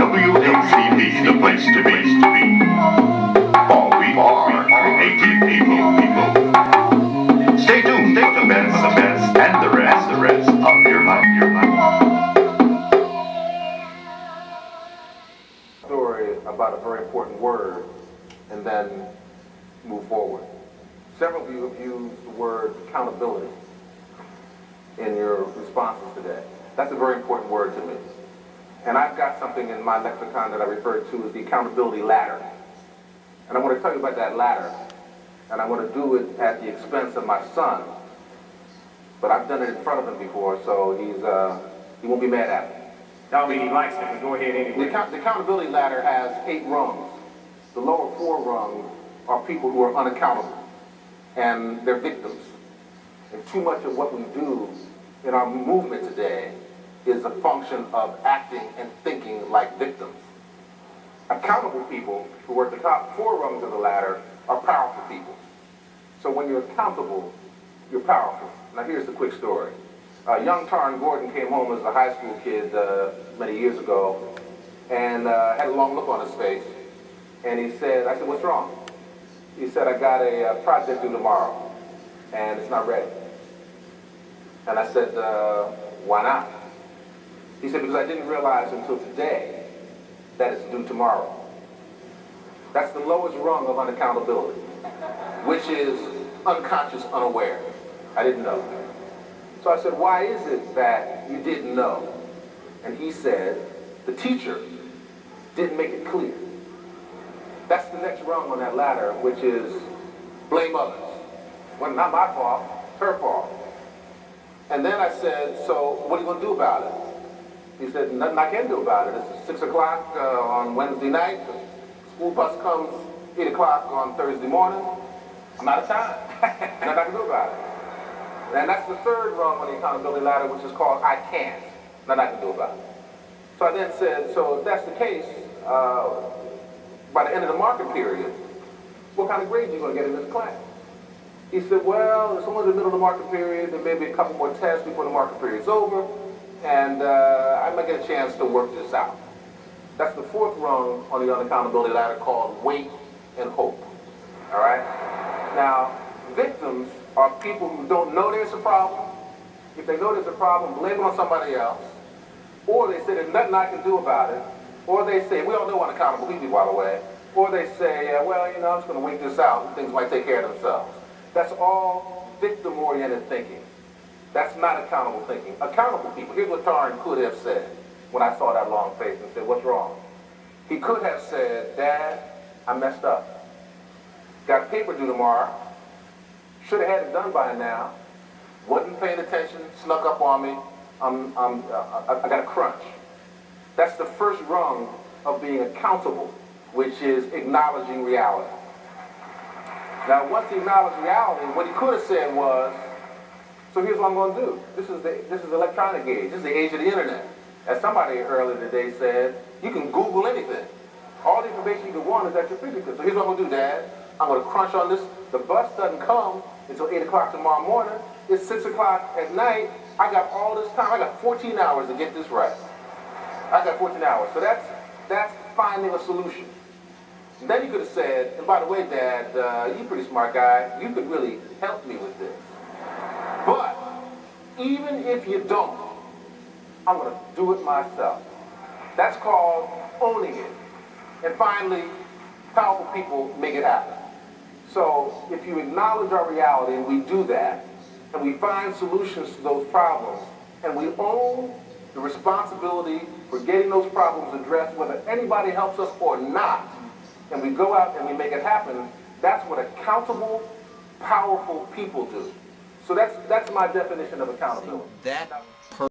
WACB, the place to be. For we are creative people. Stay tuned for the best, and the rest of your life. Story about a very important word, and then move forward. Several of you have used the word accountability in your responses today. That's a very important word to me. And I've got something in my lexicon that I refer to as the accountability ladder. And I want to tell you about that ladder. And I want to do it at the expense of my son. But I've done it in front of him before, so he won't be mad at me. I mean, he likes it, but go ahead anyway. The accountability ladder has 8 rungs. The lower 4 rungs are people who are unaccountable. And they're victims. And too much of what we do in our movement today is a function of acting and thinking like victims. Accountable people who are at the top 4 rungs of the ladder are powerful people. So when you're accountable, you're powerful. Now here's the quick story. Young Tarn Gordon came home as a high school kid many years ago and had a long look on his face. And he said, I said, what's wrong? He said, I got a project due tomorrow and it's not ready. And I said, why not? He said, because I didn't realize until today that it's due tomorrow. That's the lowest rung of unaccountability, which is unconscious, unaware. I didn't know. So I said, why is it that you didn't know? And he said, the teacher didn't make it clear. That's the next rung on that ladder, which is blame others. Well, not my fault, it's her fault. And then I said, so what are you going to do about it? He said, nothing I can do about it. It's 6 o'clock on Wednesday night. The school bus comes 8 o'clock on Thursday morning. I'm out of time. Nothing I can do about it. And that's the 3rd rung on the accountability ladder, which is called I can't. Nothing I can do about it. So I then said, so if that's the case, by the end of the market period, what kind of grades are you going to get in this class? He said, well, it's only the middle of the market period. There may be a couple more tests before the market period's over. And I might get a chance to work this out. That's the 4th rung on the unaccountability ladder called wait and hope. All right? Now, victims are people who don't know there's a problem. If they know there's a problem, blame it on somebody else. Or they say there's nothing I can do about it. Or they say, we all know unaccountable people, by the way. Or they say, well, you know, I'm just going to wait this out and things might take care of themselves. That's all victim-oriented thinking. That's not accountable thinking. Accountable people, here's what Tarn could have said when I saw that long face and said, what's wrong? He could have said, Dad, I messed up. Got a paper due tomorrow. Should have had it done by now. Wasn't paying attention, snuck up on me. I got a crunch. That's the 1st rung of being accountable, which is acknowledging reality. Now, once he acknowledged reality, what he could have said was, so here's what I'm going to do. This is electronic age. This is the age of the internet. As somebody earlier today said, you can Google anything. All the information you can want is at your fingertips. So here's what I'm going to do, Dad. I'm going to crunch on this. The bus doesn't come until 8 o'clock tomorrow morning. It's 6 o'clock at night. I got all this time. I got 14 hours to get this right. I got 14 hours. So that's finding a solution. And then you could have said, and by the way, Dad, you're a pretty smart guy. You could really help me with this. But even if you don't, I'm going to do it myself. That's called owning it. And finally, powerful people make it happen. So if you acknowledge our reality and we do that, and we find solutions to those problems, and we own the responsibility for getting those problems addressed, whether anybody helps us or not, and we go out and we make it happen, that's what accountable, powerful people do. So that's my definition of accountability. That